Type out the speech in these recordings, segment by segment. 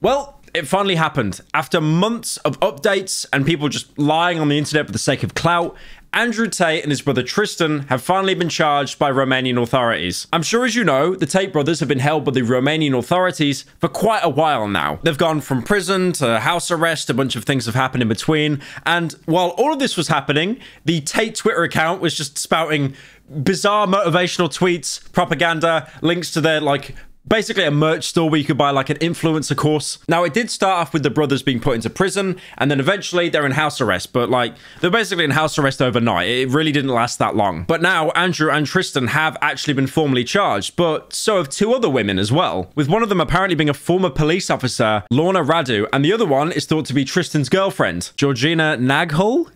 Well, it finally happened. After months of updates and people just lying on the internet for the sake of clout, Andrew Tate and his brother Tristan have finally been charged by Romanian authorities. I'm sure as you know, the Tate brothers have been held by the Romanian authorities for quite a while now. They've gone from prison to house arrest, a bunch of things have happened in between, and while all of this was happening, the Tate Twitter account was just spouting bizarre motivational tweets, propaganda, links to their, basically a merch store where you could buy like an influencer course. Now, it did start off with the brothers being put into prison, and then eventually they're in house arrest, but they're basically in house arrest overnight. It really didn't last that long. But now Andrew and Tristan have actually been formally charged, but so have two other women as well, with one of them apparently being a former police officer, Lorna Radu, and the other one is thought to be Tristan's girlfriend, Georgina Nagel?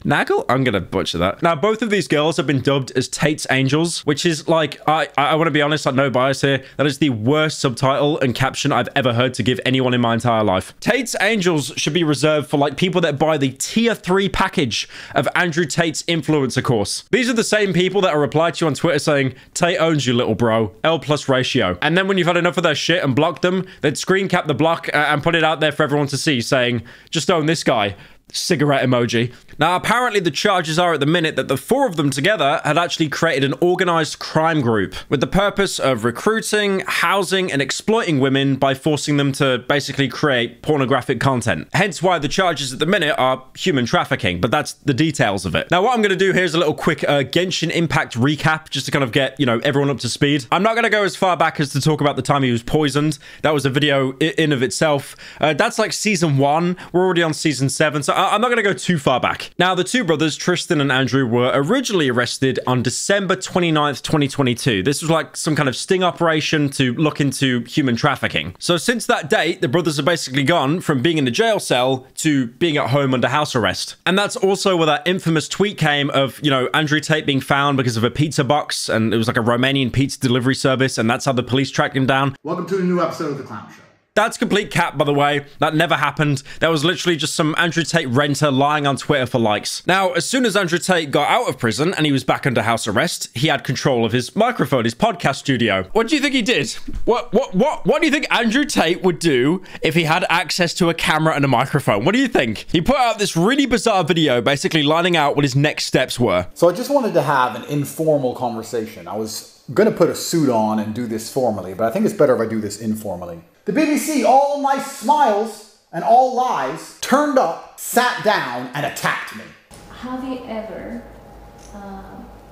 I'm gonna butcher that. Now, both of these girls have been dubbed as Tate's Angels, which is I want to be honest, no bias here, that is the worst subtitle and caption I've ever heard to give anyone in my entire life. Tate's Angels should be reserved for people that buy the tier 3 package of Andrew Tate's influencer course. These are the same people that are replied to you on Twitter saying, Tate owns you, little bro, L+ ratio. And then when you've had enough of their shit and blocked them, they'd screen cap the block and put it out there for everyone to see saying, just own this guy. Cigarette emoji. Now, apparently the charges are at the minute that the four of them together had actually created an organized crime group with the purpose of recruiting, housing, and exploiting women by forcing them to basically create pornographic content. Hence why the charges at the minute are human trafficking, but that's the details of it. Now, what I'm going to do here is a little quick Genshin Impact recap, just to kind of get, everyone up to speed. I'm not going to go as far back as to talk about the time he was poisoned. That was a video in of itself. That's like season 1. We're already on season 7, so I'm not going to go too far back. Now, the two brothers, Tristan and Andrew, were originally arrested on December 29th, 2022. This was like some kind of sting operation to look into human trafficking. So since that date, the brothers have basically gone from being in a jail cell to being at home under house arrest. And that's also where that infamous tweet came of, Andrew Tate being found because of a pizza box, and it was like a Romanian pizza delivery service, and that's how the police tracked him down. Welcome to a new episode of The Clown Show. That's complete cap, by the way. That never happened. That was literally just some Andrew Tate renter lying on Twitter for likes. Now, as soon as Andrew Tate got out of prison and he was back under house arrest, he had control of his microphone, his podcast studio. What do you think he did? What do you think Andrew Tate would do if he had access to a camera and a microphone? What do you think? He put out this really bizarre video, basically lining out what his next steps were. So I just wanted to have an informal conversation. I was going to put a suit on and do this formally, but I think it's better if I do this informally. The BBC, all nice smiles and all lies, turned up, sat down, and attacked me. Have you ever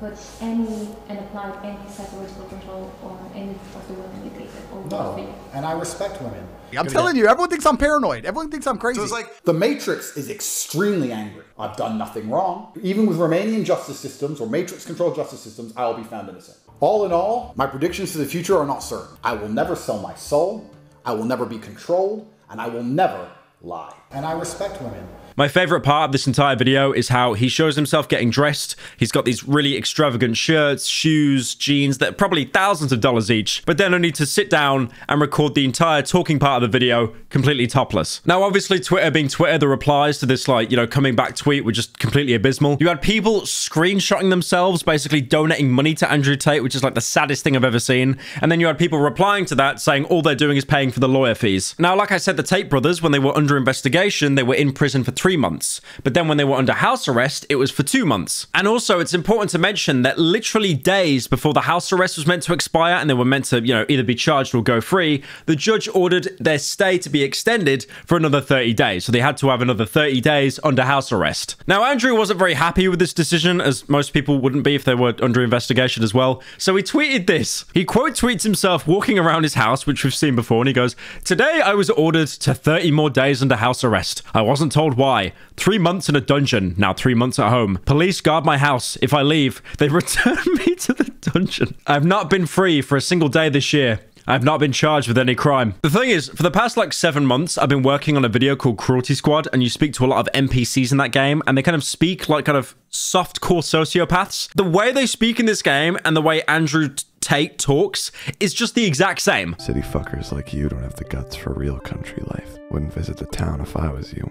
put any and applied any psychological control on any of the women you dated? No, and I respect women. I'm telling you, everyone thinks I'm paranoid. Everyone thinks I'm crazy. So it's like, the Matrix is extremely angry. I've done nothing wrong. Even with Romanian justice systems or Matrix-controlled justice systems, I will be found innocent. All in all, my predictions for the future are not certain. I will never sell my soul. I will never be controlled, and I will never lie. And I respect women. My favorite part of this entire video is how he shows himself getting dressed. He's got these really extravagant shirts, shoes, jeans that are probably thousands of dollars each, but then only to sit down and record the entire talking part of the video completely topless. Now, obviously, Twitter being Twitter, the replies to this, coming back tweet were just completely abysmal. You had people screenshotting themselves, basically donating money to Andrew Tate, which is like the saddest thing I've ever seen. And then you had people replying to that saying all they're doing is paying for the lawyer fees. Now, like I said, the Tate brothers, when they were under investigation, they were in prison for 3 months. But then when they were under house arrest, it was for 2 months. And also, it's important to mention that literally days before the house arrest was meant to expire and they were meant to, either be charged or go free, the judge ordered their stay to be extended for another 30 days. So they had to have another 30 days under house arrest. Now, Andrew wasn't very happy with this decision, as most people wouldn't be if they were under investigation as well. So he tweeted this. He quote tweets himself walking around his house, which we've seen before, and he goes, "Today I was ordered to 30 more days under house arrest. I wasn't told why. 3 months in a dungeon, now 3 months at home. Police guard my house. If I leave, they return me to the dungeon. I've not been free for a single day this year. I've not been charged with any crime." The thing is, for the past 7 months, I've been working on a video called Cruelty Squad, and you speak to a lot of NPCs in that game, and they kind of speak like kind of soft-core sociopaths. The way they speak in this game and the way Andrew Tate talks is just the exact same. City fuckers like you don't have the guts for real country life. Wouldn't visit the town if I was you.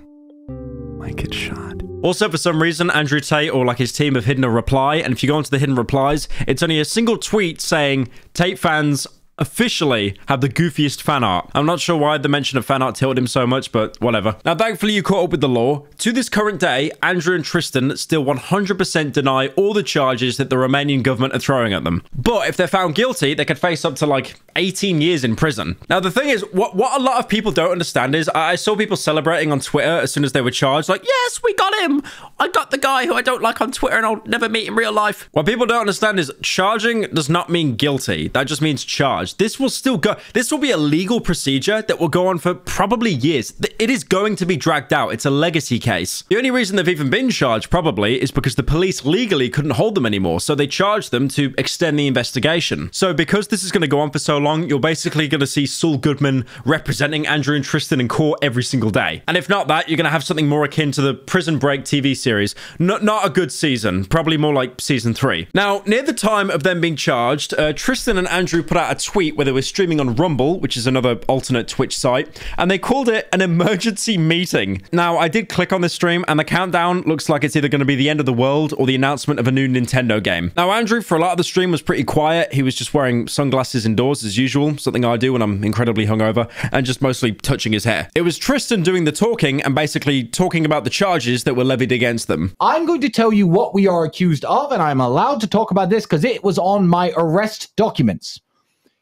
Might get shot. Also, for some reason, Andrew Tate or his team have hidden a reply, and if you go into the hidden replies, it's only a single tweet saying, "Tate fans, officially have the goofiest fan art. I'm not sure why the mention of fan art tilted him so much, but whatever. Now, thankfully, you caught up with the law. To this current day, Andrew and Tristan still 100% deny all the charges that the Romanian government are throwing at them. But if they're found guilty, they could face up to like 18 years in prison. Now, the thing is, what a lot of people don't understand is I saw people celebrating on Twitter as soon as they were charged, like, yes, we got him. I got the guy who I don't like on Twitter and I'll never meet in real life. What people don't understand is charging does not mean guilty. That just means charged. This will still go. This will be a legal procedure that will go on for probably years. It is going to be dragged out. It's a legacy case. The only reason they've even been charged probably is because the police legally couldn't hold them anymore. So they charged them to extend the investigation. So because this is going to go on for so long, you're basically going to see Saul Goodman representing Andrew and Tristan in court every single day. And if not that, you're going to have something more akin to the Prison Break TV series. Not a good season. Probably more like season 3. Now, near the time of them being charged, Tristan and Andrew put out a tweet where they were streaming on Rumble, which is another alternate Twitch site, and they called it an emergency meeting. Now, I did click on this stream, and the countdown looks like it's either going to be the end of the world or the announcement of a new Nintendo game. Now, Andrew, for a lot of the stream, was pretty quiet. He was just wearing sunglasses indoors as usual, something I do when I'm incredibly hungover, and just mostly touching his hair. It was Tristan doing the talking and basically talking about the charges that were levied against them. I'm going to tell you what we are accused of, and I'm allowed to talk about this because it was on my arrest documents.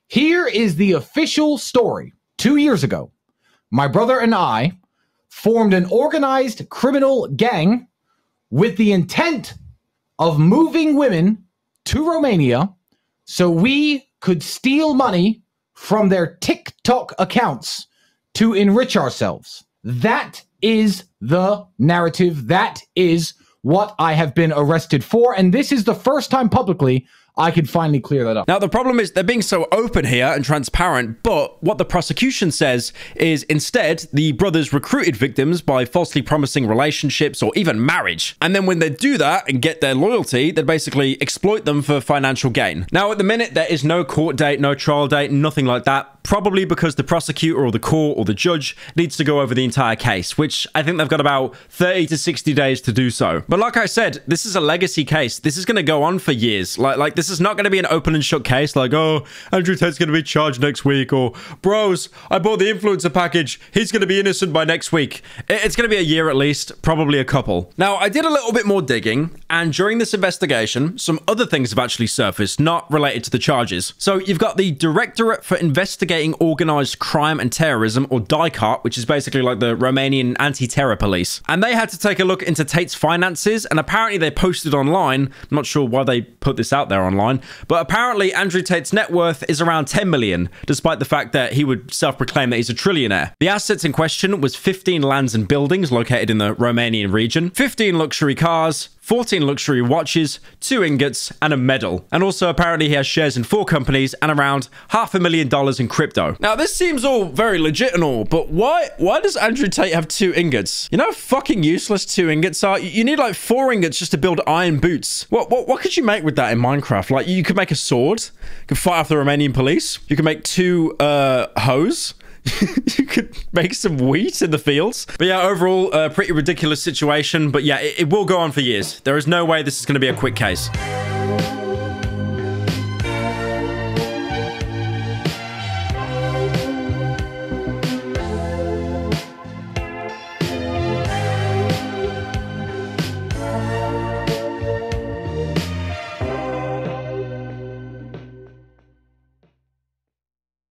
Here is the official story. 2 years ago, my brother and I formed an organized criminal gang with the intent of moving women to Romania so we could steal money from their TikTok accounts to enrich ourselves. That is the narrative. That is what I have been arrested for. And this is the first time publicly I could finally clear that up. Now, the problem is they're being so open here and transparent, but what the prosecution says is instead the brothers recruited victims by falsely promising relationships or even marriage. And then when they do that and get their loyalty, they basically exploit them for financial gain. Now, at the minute, there is no court date, no trial date, nothing like that. Probably because the prosecutor or the court or the judge needs to go over the entire case, which I think they've got about 30 to 60 days to do so. But like I said, this is a legacy case. This is going to go on for years. Like this is not going to be an open and shut case like, oh, Andrew Tate's going to be charged next week, or bros, I bought the influencer package. He's going to be innocent by next week. It's going to be a year at least, probably a couple. Now, I did a little bit more digging, and during this investigation, some other things have actually surfaced, not related to the charges. So you've got the Directorate for Investigating Organized Crime and Terrorism, or DICOT, which is basically like the Romanian anti-terror police. And they had to take a look into Tate's finances, and apparently they posted online, I'm not sure why they put this out there online, but apparently Andrew Tate's net worth is around 10 million, despite the fact that he would self-proclaim that he's a trillionaire. The assets in question was 15 lands and buildings located in the Romanian region, 15 luxury cars, 14 luxury watches, 2 ingots, and a medal. And also, apparently, he has shares in 4 companies and around $500,000 in crypto. Now, this seems all very legit and all, but why does Andrew Tate have 2 ingots? You know how fucking useless 2 ingots are? You need like 4 ingots just to build iron boots. What could you make with that in Minecraft? Like, you could make a sword, you could fight off the Romanian police, you could make 2 hoes. You could make some wheat in the fields. But yeah, overall, a pretty ridiculous situation. But yeah, it will go on for years. There is no way this is going to be a quick case.